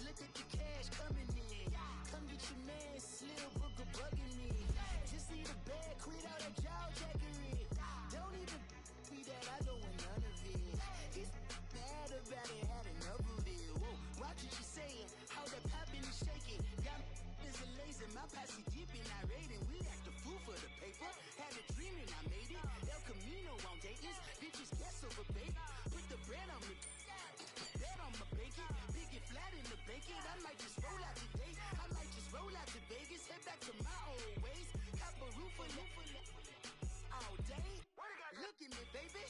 look at the cash coming in. Come get your man, Slim Booker bugging me. Just leave the bag, quit all that jaw jackery. Don't even be that, I don't want none of it. It's bad about it, had enough of it. Whoa, watch what you saying, how that poppin' and shaking. Got is a laser, my posse deep and I raiding. We act a fool for the paper. Had a dream and I made it. El Camino on Dayton's. Bitches guess over baby. Put the bread on me. Bet on my bacon. Big it flat in the bacon. I might just roll out today. I might just roll out to Vegas. Head back to my old ways. Cop a roof for all day. Look at me, baby.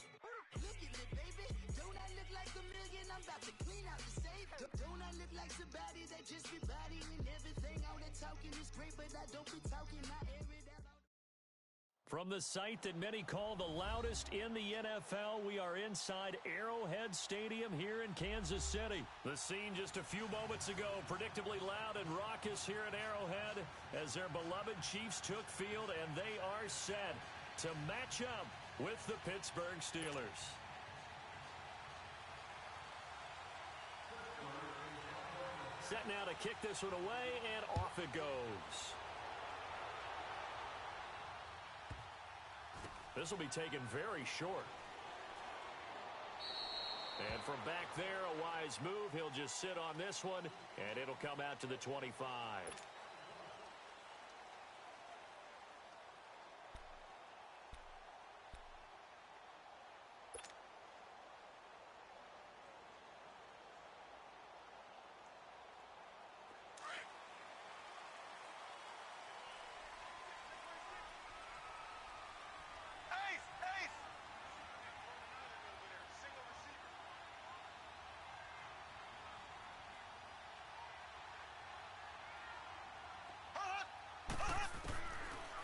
Look at me, baby. Don't I look like a million? I'm about to clean out the safe. Don't I look like somebody that just be bodying everything? All that talking is great, but I don't be talking. I air it out. From the site that many call the loudest in the NFL, we are inside Arrowhead Stadium here in Kansas City. The scene just a few moments ago, predictably loud and raucous here at Arrowhead as their beloved Chiefs took field, and they are set to match up with the Pittsburgh Steelers. Set now to kick this one away, and off it goes. This will be taken very short. And from back there, a wise move. He'll just sit on this one, and it'll come out to the 25.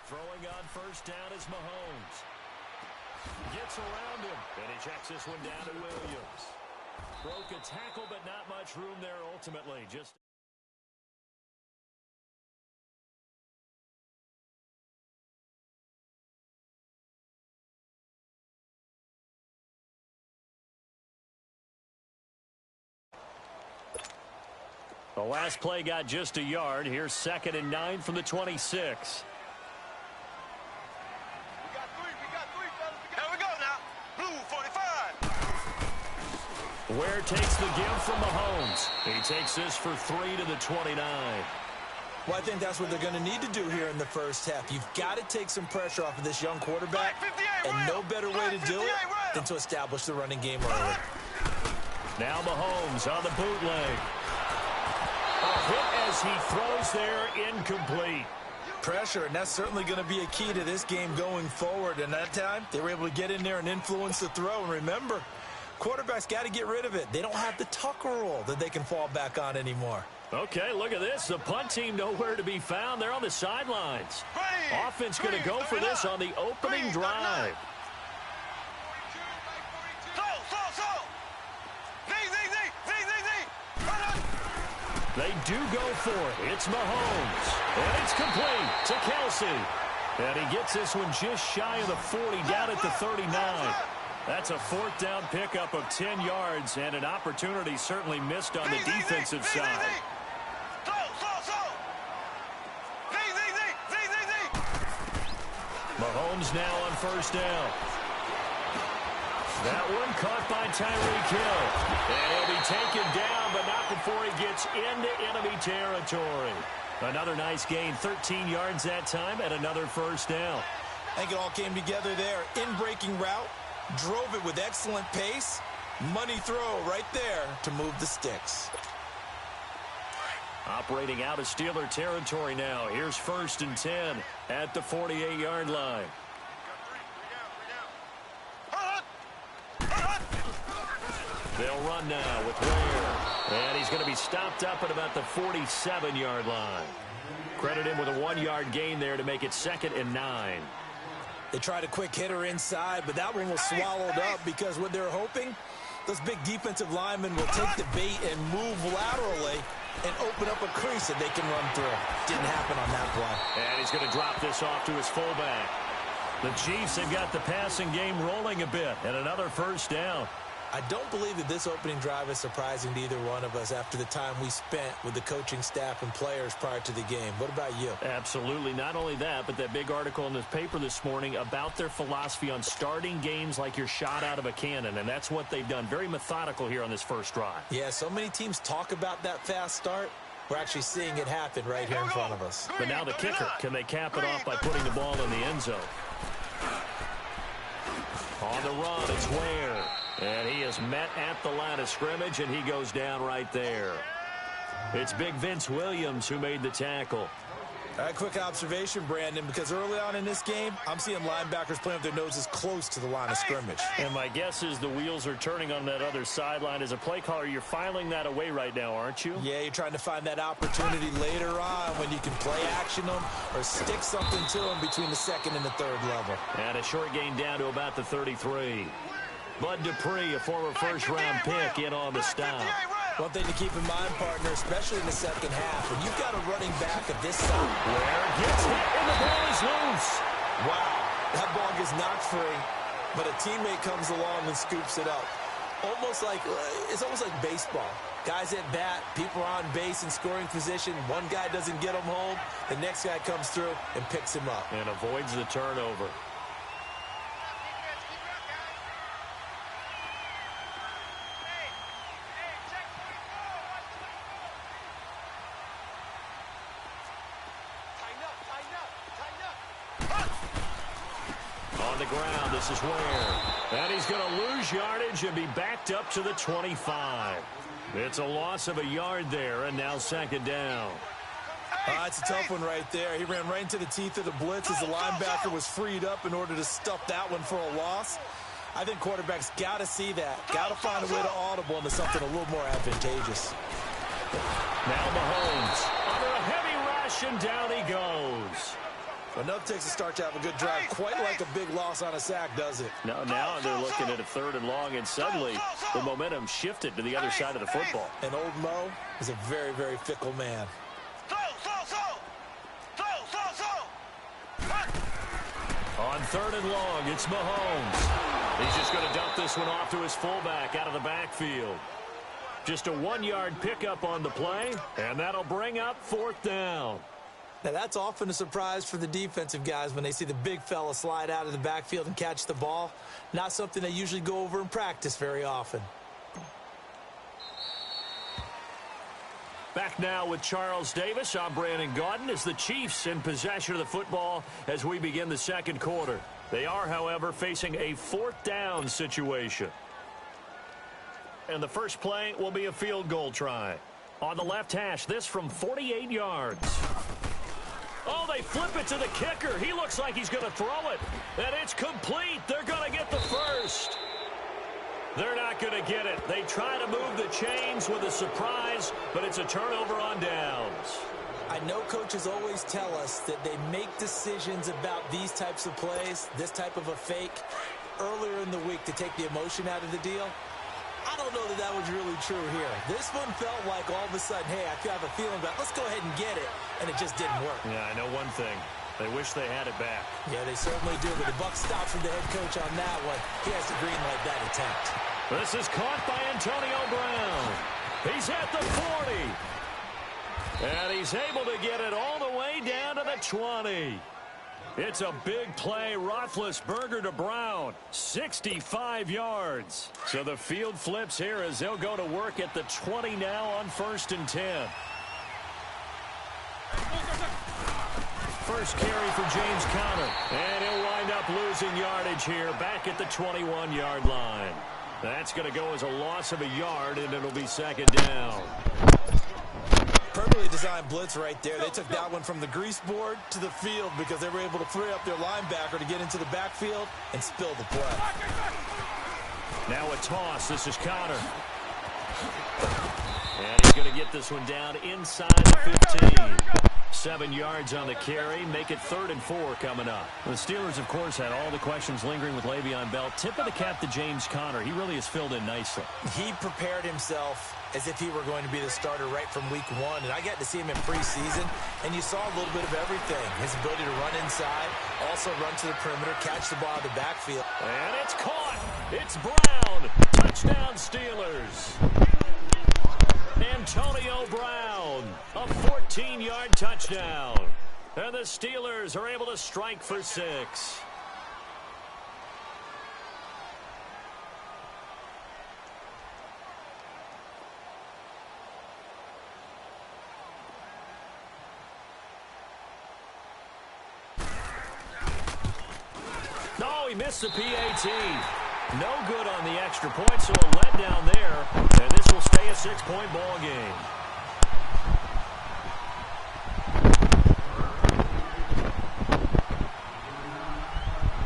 Throwing on first down is Mahomes. Gets around him, and he checks this one down to Williams. Broke a tackle, but not much room there ultimately. Just the last play got just a yard. Here's 2nd and 9 from the 26. Ware takes the give from Mahomes. He takes this for 3 to the 29. Well, I think that's what they're going to need to do here in the first half. You've got to take some pressure off of this young quarterback, and no better way to do it than to establish the running game early. Now Mahomes on the bootleg. A hit as he throws there, incomplete. Pressure, and that's certainly going to be a key to this game going forward. And that time, they were able to get in there and influence the throw. And remember, quarterbacks got to get rid of it. They don't have the Tucker rule that they can fall back on anymore. Okay, look at this. The punt team nowhere to be found. They're on the sidelines. Offense going to go for this on the opening drive. They do go for it. It's Mahomes. And it's complete to Kelsey. And he gets this one just shy of the 40, down at the 39. That's a 4th down pickup of 10 yards, and an opportunity certainly missed on the defensive side. Mahomes now on first down. That one caught by Tyreek Hill. And he'll be taken down, but not before he gets into enemy territory. Another nice gain, 13 yards that time, and another first down. I think it all came together there. In-breaking route, drove it with excellent pace. Money throw right there to move the sticks. Operating out of Steeler territory now. Here's 1st and 10 at the 48-yard line. They'll run now with Ware. And he's going to be stopped up at about the 47-yard line. Credit him with a 1-yard gain there to make it 2nd and 9. They tried a quick hitter inside, but that one was swallowed up because what they're hoping, those big defensive linemen will take the bait and move laterally and open up a crease that they can run through. Didn't happen on that play. And he's going to drop this off to his fullback. The Chiefs have got the passing game rolling a bit, and another first down. I don't believe that this opening drive is surprising to either one of us after the time we spent with the coaching staff and players prior to the game. What about you? Absolutely. Not only that, but that big article in the paper this morning about their philosophy on starting games like you're shot out of a cannon, and that's what they've done. Very methodical here on this first drive. Yeah, so many teams talk about that fast start. We're actually seeing it happen right here in front of us. But now the kicker. Can they cap it off by putting the ball in the end zone? On the run, it's Ware. And he is met at the line of scrimmage, and he goes down right there. It's big Vince Williams who made the tackle. All right, quick observation, Brandon, because early on in this game, I'm seeing linebackers playing with their noses close to the line of scrimmage. And my guess is the wheels are turning on that other sideline. As a play caller, you're filing that away right now, aren't you? Yeah, you're trying to find that opportunity later on when you can play action them or stick something to them between the second and the third level. And a short gain down to about the 33. Bud Dupree, a former first-round pick, in on the stop. One thing to keep in mind, partner, especially in the second half, when you've got a running back of this size. Ware gets hit, and the ball is loose. Wow, that ball gets knocked free, but a teammate comes along and scoops it up. It's almost like baseball. Guys at bat, people are on base in scoring position. One guy doesn't get him home. The next guy comes through and picks him up. And avoids the turnover. On the ground, this is Ware. And he's going to lose yardage and be backed up to the 25. It's a loss of a yard there, and now second down. It's a tough one right there. He ran right into the teeth of the blitz as the linebacker was freed up in order to stuff that one for a loss. I think quarterbacks got to see that. Got to find a way to audible into something a little more advantageous. Now Mahomes under a heavy rush, and down he goes. Enough takes a start to have a good drive. Quite like a big loss on a sack, does it? Now they're looking at a third and long, and suddenly the momentum shifted to the other side of the football. And old Mo is a very, very fickle man. On third and long, it's Mahomes. He's just going to dump this one off to his fullback out of the backfield. Just a 1-yard pickup on the play, and that'll bring up fourth down. Now, that's often a surprise for the defensive guys when they see the big fella slide out of the backfield and catch the ball. Not something they usually go over in practice very often. Back now with Charles Davis. I'm Brandon Gaudin as the Chiefs in possession of the football as we begin the second quarter. They are, however, facing a fourth down situation. And the first play will be a field goal try. On the left hash, this from 48 yards. Oh, they flip it to the kicker. He looks like he's going to throw it. And it's complete. They're going to get the first. They're not going to get it. They try to move the chains with a surprise, but it's a turnover on downs. I know coaches always tell us that they make decisions about these types of plays, this type of a fake, earlier in the week to take the emotion out of the deal. I don't know that that was really true here. This one felt like all of a sudden, hey, I have a feeling about let's go ahead and get it, and it just didn't work. Yeah, I know one thing. They wish they had it back. Yeah, they certainly do, but the buck stops with the head coach on that one. He has to greenlight that attempt. This is caught by Antonio Brown. He's at the 40. And he's able to get it all the way down to the 20. It's a big play. Roethlisberger to Brown. 65 yards. So the field flips here as they'll go to work at the 20 now on 1st and 10. First carry for James Conner. And he'll wind up losing yardage here back at the 21-yard line. That's going to go as a loss of a yard, and it'll be second down. Perfectly designed blitz right there. They took that one from the grease board to the field because they were able to free up their linebacker to get into the backfield and spill the play. Now a toss. This is Conner. And he's going to get this one down inside the 15. 7 yards on the carry. Make it 3rd and 4 coming up. The Steelers, of course, had all the questions lingering with Le'Veon Bell. Tip of the cap to James Conner. He really has filled in nicely. He prepared himself as if he were going to be the starter right from week 1. And I got to see him in preseason, and you saw a little bit of everything. His ability to run inside, also run to the perimeter, catch the ball in the backfield. And it's caught. It's Brown. Touchdown Antonio Brown, a 14-yard touchdown. And the Steelers are able to strike for 6. No, he missed the PAT. No good on the extra point, so a letdown there. And this will stay a 6-point ball game.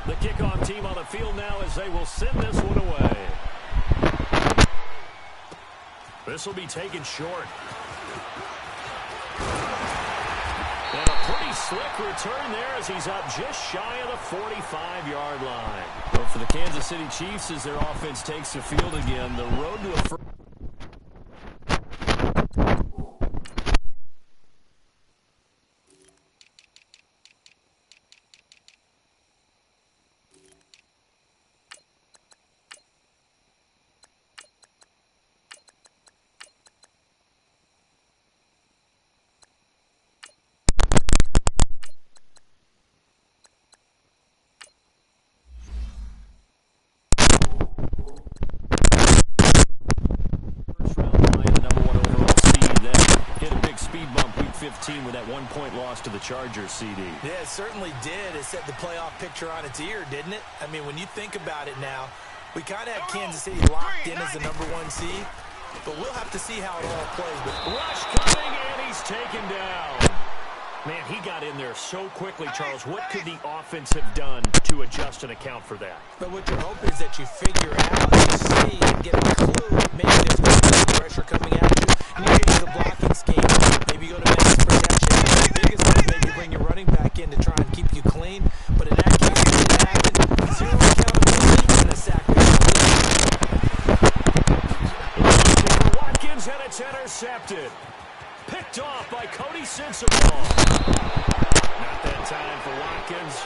The kickoff team on the field now as they will send this one away. This will be taken short. And a pretty slick return there as he's up just shy of the 45-yard line. But for the Kansas City Chiefs, as their offense takes the field again, the road to a first. With that 1-point loss to the Chargers, CD. Yeah, it certainly did. It set the playoff picture on its ear, didn't it? I mean, when you think about it now, we kind of had Kansas City locked in as the #1 seed, but we'll have to see how it all plays. But rush coming, and he's taken down. Man, he got in there so quickly, Charles. What could the offense have done to adjust and account for that? But what you're hoping is that you figure out, you see, and get a clue. Maybe there's going to be pressure coming at you, and you change the blocking scheme. Maybe you go to man's protection. The biggest thing is maybe bring your running back in to try and keep you clean. But in that case, it didn't happen. Zero accountability and a sack. Watkins, and it's intercepted. Picked off by Cody Sensabaugh. Not that time for Watkins.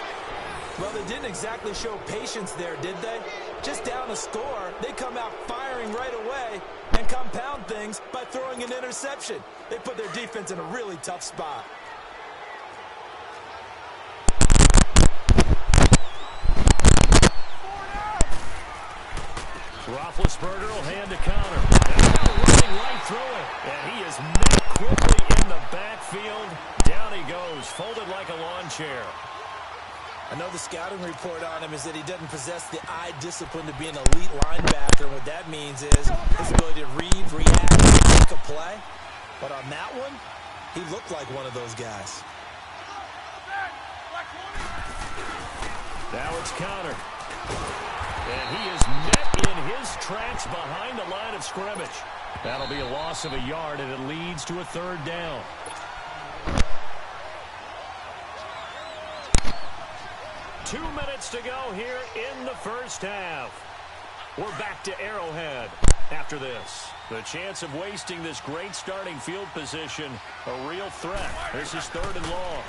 Well, they didn't exactly show patience there, did they? Just down a score, they come out firing right away and compound things by throwing an interception. They put their defense in a really tough spot. Roethlisberger will hand to counter. And now running right through it. And he is met quickly in the backfield. Down he goes, folded like a lawn chair. I know the scouting report on him is that he doesn't possess the eye discipline to be an elite linebacker. What that means is his ability to read, react, and make a play. But on that one, he looked like one of those guys. Now it's counter. And he is met in his tracks behind the line of scrimmage. That'll be a loss of a yard, and it leads to a 3rd down. Two minutes to go here in the first half. We're back to Arrowhead after this. The chance of wasting this great starting field position, a real threat. This is 3rd and long.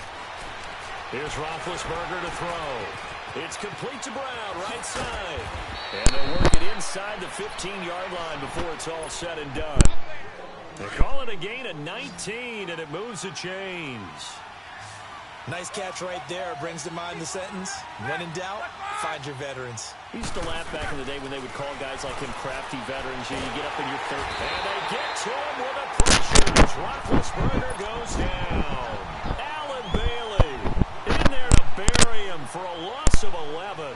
Here's Roethlisberger to throw. It's complete to Brown, right side. And they'll work it inside the 15-yard line before it's all said and done. They call it a gain of 19, and it moves the chains. Nice catch right there. Brings to mind the sentence, when in doubt, find your veterans. We used to laugh back in the day when they would call guys like him crafty veterans. You get up in your 3rd. And they get to him with a pressure. Roethlisberger goes down. Allen Bailey in there to bury him for a loss of 11.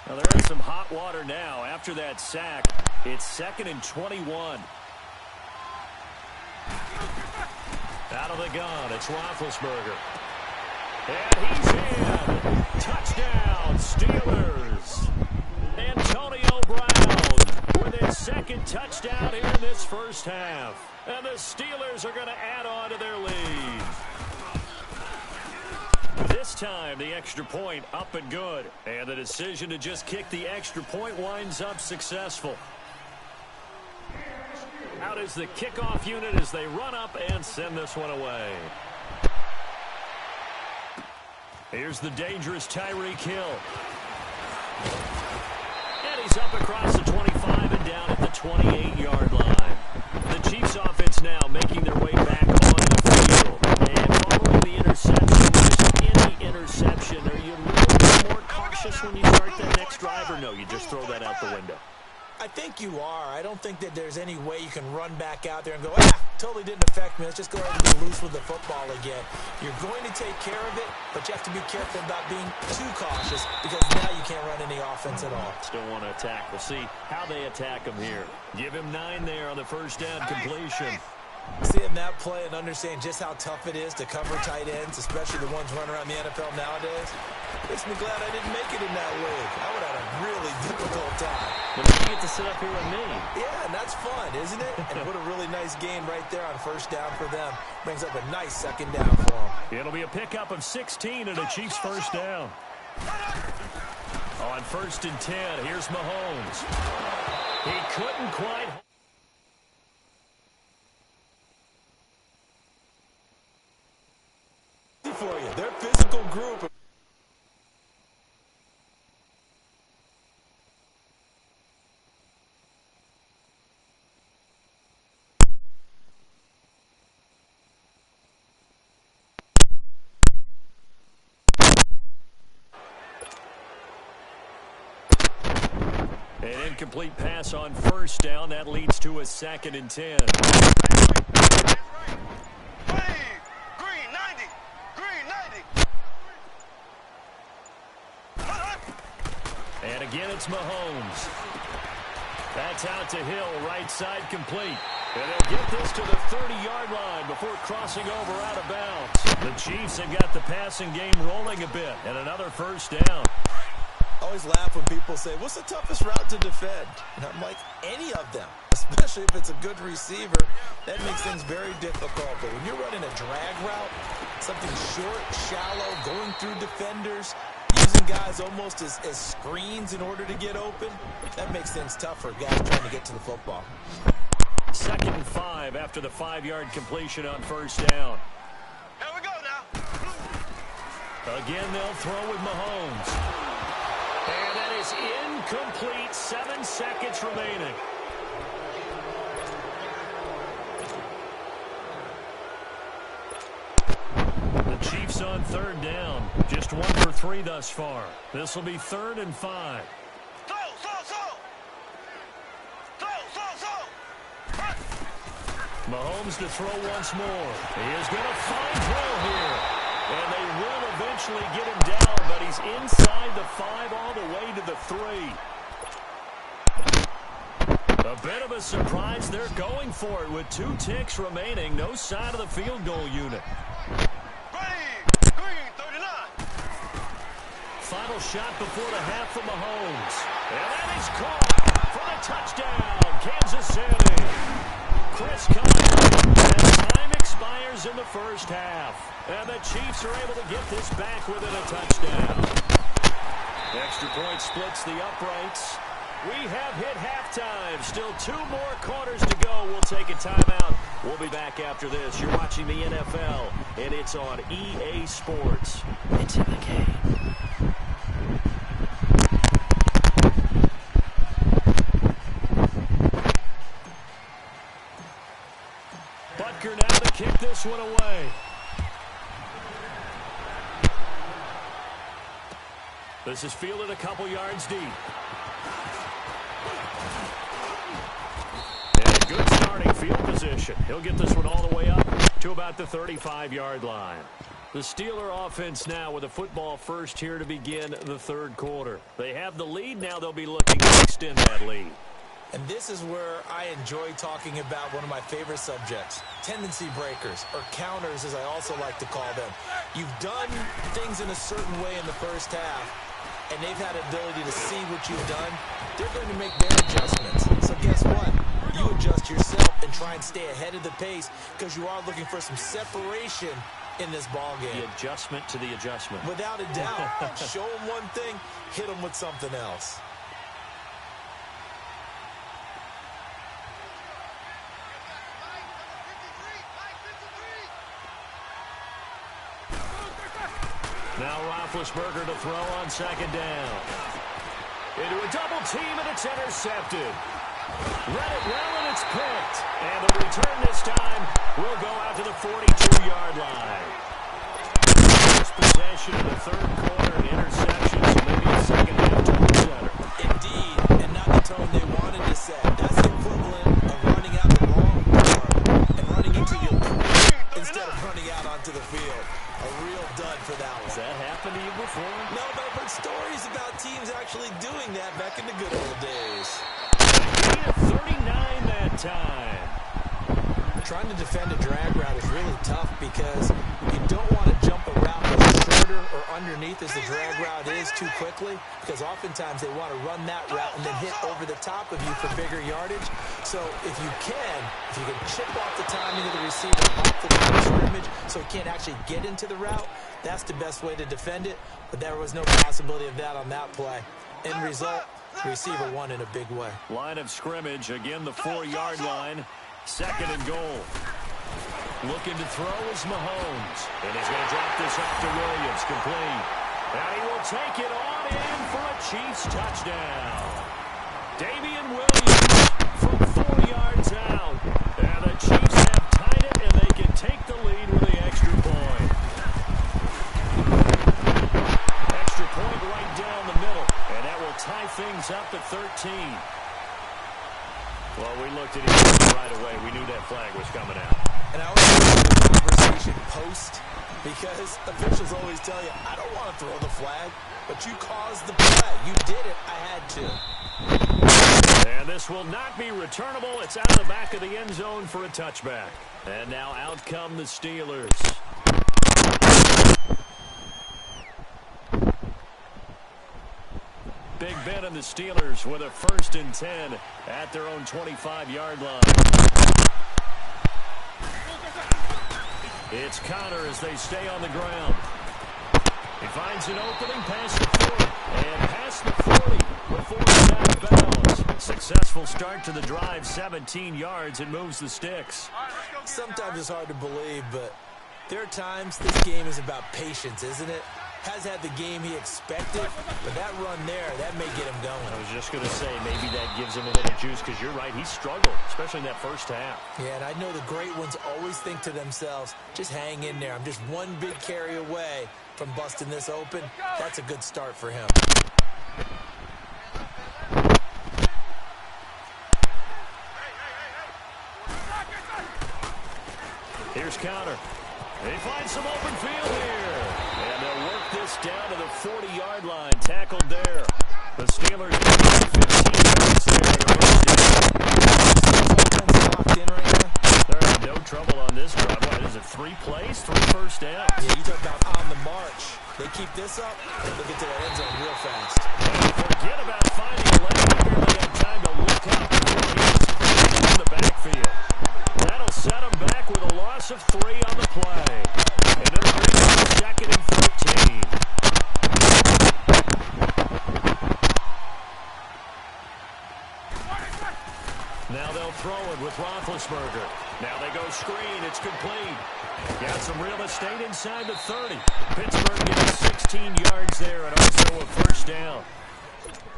Now there is some hot water now after that sack. It's 2nd and 21. Out of the gun, it's Roethlisberger. And he's in. Touchdown, Steelers. Antonio Brown with his 2nd touchdown here in this first half. And the Steelers are going to add on to their lead. This time, the extra point up and good. And the decision to just kick the extra point winds up successful. Out is the kickoff unit as they run up and send this one away. Here's the dangerous Tyreek Hill. And he's up across the 25 and down at the 28-yard line. The Chiefs offense now making their way back on the field. And following the interception, just any interception, are you a little bit more cautious when you start that next drive, or no, you just throw that out the window? I think you are. I don't think that there's any way you can run back out there and go, totally didn't affect me. Let's just go ahead and get loose with the football again. You're going to take care of it, but you have to be careful about being too cautious because now you can't run any offense at all. Still want to attack. We'll see how they attack him here. Give him 9 there on the first down completion. Seeing that play and understanding just how tough it is to cover tight ends, especially the ones running around the NFL nowadays, makes me glad I didn't make it in that league. I would have had a really difficult time. But you get to sit up here with me. Yeah, and that's fun, isn't it? And what a really nice gain right there on first down for them. Brings up a nice second down for them. It'll be a pickup of 16 and a Chiefs first down. On first and 10, here's Mahomes. He couldn't quite... for you. Their physical group. An incomplete pass on first down. That leads to a 2nd and 10. And again, it's Mahomes. That's out to Hill, right side complete. And they'll get this to the 30-yard line before crossing over out of bounds. The Chiefs have got the passing game rolling a bit, and another first down. I always laugh when people say, what's the toughest route to defend? And I'm like, any of them, especially if it's a good receiver. That makes things very difficult. But when you're running a drag route, something short, shallow, going through defenders, using guys almost as screens in order to get open, that makes things tough for guys trying to get to the football. 2nd and 5 after the 5-yard completion on first down. Here we go now. Again, they'll throw with Mahomes. And that is incomplete. 7 seconds remaining. The Chiefs on 3rd down. Just 1 for 3 thus far. This will be 3rd and 5. Mahomes to throw once more. He is going to find Hill here. And they will eventually get him down, but he's inside the 5 all the way to the 3. A bit of a surprise. They're going for it with 2 ticks remaining. No sign of the field goal unit. Final shot before the half for Mahomes. And that is caught for the touchdown, Kansas City. Chris Conley, and time expires in the first half. And the Chiefs are able to get this back within a touchdown. Extra point splits the uprights. We have hit halftime. Still 2 more quarters to go. We'll take a timeout. We'll be back after this. You're watching the NFL, and it's on EA Sports. It's in the game. Butker now to kick this one away. This is fielded a couple yards deep. And a good starting field position. He'll get this one all the way up to about the 35-yard line. The Steeler offense now with a football first here to begin the 3rd quarter. They have the lead. Now they'll be looking to extend that lead. And this is where I enjoy talking about one of my favorite subjects, tendency breakers, or counters as I also like to call them. You've done things in a certain way in the first half, and they've had the ability to see what you've done. They're going to make their adjustments. So guess what? You adjust yourself and try and stay ahead of the pace because you are looking for some separation in this ball game. The adjustment to the adjustment. Without a doubt. Show them one thing, hit them with something else. Now Roethlisberger to throw on second down. Into a double team, and it's intercepted. Read it well, and it's picked. And the return this time will go out to the 42-yard line. First possession of the third quarter, interception, so maybe a second-half tone setter. Indeed, and not the tone they wanted to set. That's the equivalent of running out the wrong door and running into your pool instead of running out onto the field. A real dud for that one. Has that happened to you before? No, but I've heard stories about teams actually doing that back in the good old days. 39 that time. Trying to defend a drag route is really tough because you don't want to jump a route that's shorter or underneath as the drag route is too quickly, because oftentimes they want to run that route and then hit over the top of you for bigger yardage. So if you can chip off the timing of the receiver off the line of scrimmage so he can't actually get into the route, that's the best way to defend it. But there was no possibility of that on that play. End result, the receiver won in a big way. Line of scrimmage, again the 4-yard line. Second and goal. Looking to throw is Mahomes. And he's going to drop this off to Williams, complete. And he will take it on in for a Chiefs touchdown. Damian Williams from 4 yards out. And the Chiefs have tied it, and they can take the lead with the extra point. Extra point right down the middle. And that will tie things up at 13. Well, we looked at each other right away. We knew that flag was coming out. And I always like the conversation post, because officials always tell you, I don't want to throw the flag, but you caused the play. You did it. I had to. And this will not be returnable. It's out of the back of the end zone for a touchback. And now out come the Steelers. Big Ben and the Steelers with a 1st and 10 at their own 25-yard line. It's Connor as they stay on the ground. He finds an opening past the 40 and past the 40 before he's out of bounds. Successful start to the drive, 17 yards, and moves the sticks. Sometimes it's hard to believe, but there are times this game is about patience, isn't it? Has had the game he expected, but that run there, that may get him going. I was just going to say, maybe that gives him a little juice, because you're right, he struggled, especially in that first half. Yeah, and I know the great ones always think to themselves, just hang in there. I'm just one big carry away from busting this open. That's a good start for him. Here's Connor. He finds some open field here. And they'll work this down to the 40-yard line. Tackled there. The Steelers have 15 yards there in the first down. Locked in right now. They're having no trouble on this drive. What is it, 3 plays, 3 first downs? Yeah, you talk about on the march. They keep this up, they'll get to that end zone real fast. And forget about finding a lane. They barely have time to look up before he gets in the backfield. That'll set him back with a loss of 3 on the play. And it'll bring him to 2nd and 13. Now they'll throw it with Roethlisberger. Now they go screen. It's complete. Got some real estate inside the 30. Pittsburgh gets 16 yards there and also a first down.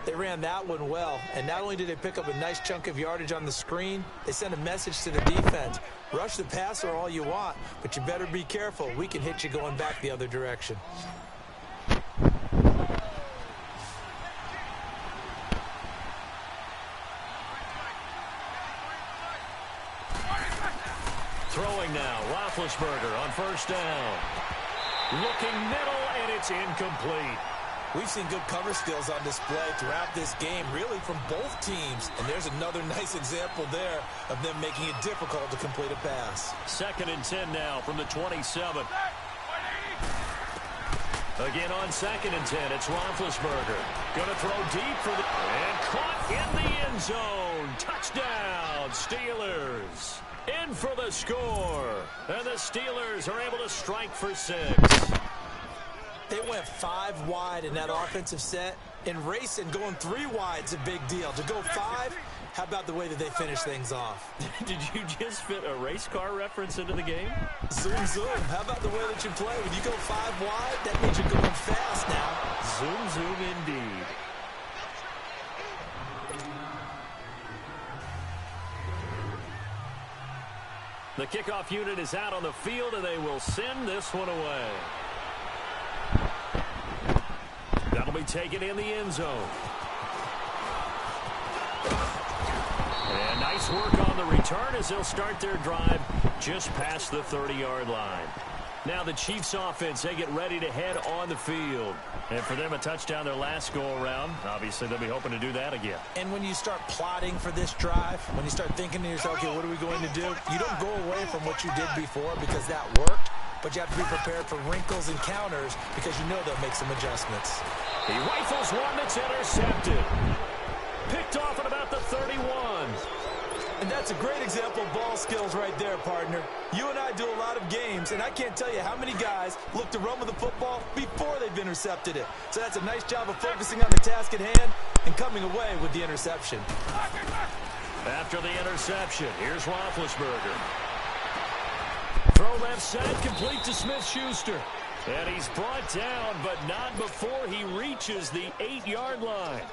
They ran that one well, and not only did they pick up a nice chunk of yardage on the screen, they sent a message to the defense. Rush the passer all you want, but you better be careful. We can hit you going back the other direction. Throwing now, Roethlisberger on first down. Looking middle, and it's incomplete. We've seen good cover skills on display throughout this game, really from both teams. And there's another nice example there of them making it difficult to complete a pass. 2nd and 10 now from the 27. Again on 2nd and 10, it's Roethlisberger. Going to throw deep for the... And caught in the end zone. Touchdown, Steelers. In for the score. And the Steelers are able to strike for 6. They went 5 wide in that offensive set, and racing going 3 wide's a big deal. To go 5, how about the way that they finish things off? Did you just fit a race car reference into the game? Zoom, zoom. How about the way that you play? When you go 5 wide, that means you're going fast now. Zoom, zoom indeed. The kickoff unit is out on the field, and they will send this one away. That'll be taken in the end zone. And nice work on the return as they'll start their drive just past the 30-yard line. Now the Chiefs offense, they get ready to head on the field. And for them, a touchdown their last go-around. Obviously, they'll be hoping to do that again. And when you start plotting for this drive, when you start thinking to yourself, okay, what are we going to do? You don't go away from what you did before because that worked, but you have to be prepared for wrinkles and counters because you know they'll make some adjustments. He rifles one that's intercepted. Picked off at about the 31. And that's a great example of ball skills right there, partner. You and I do a lot of games, and I can't tell you how many guys look to run with the football before they've intercepted it. So that's a nice job of focusing on the task at hand and coming away with the interception. After the interception, here's Roethlisberger. Throw left side, complete to Smith-Schuster. And he's brought down, but not before he reaches the 8-yard line.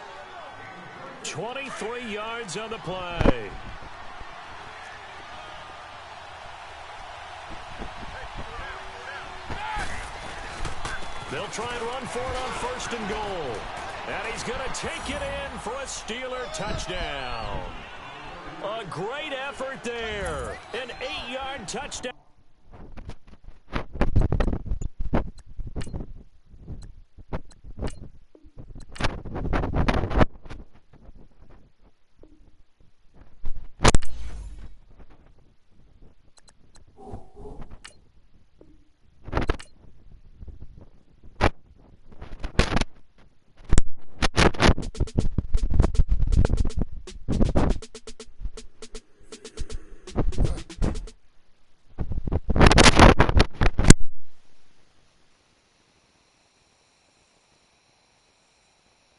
23 yards on the play. They'll try and run for it on 1st and goal. And he's going to take it in for a Steeler touchdown. A great effort there. An 8-yard touchdown.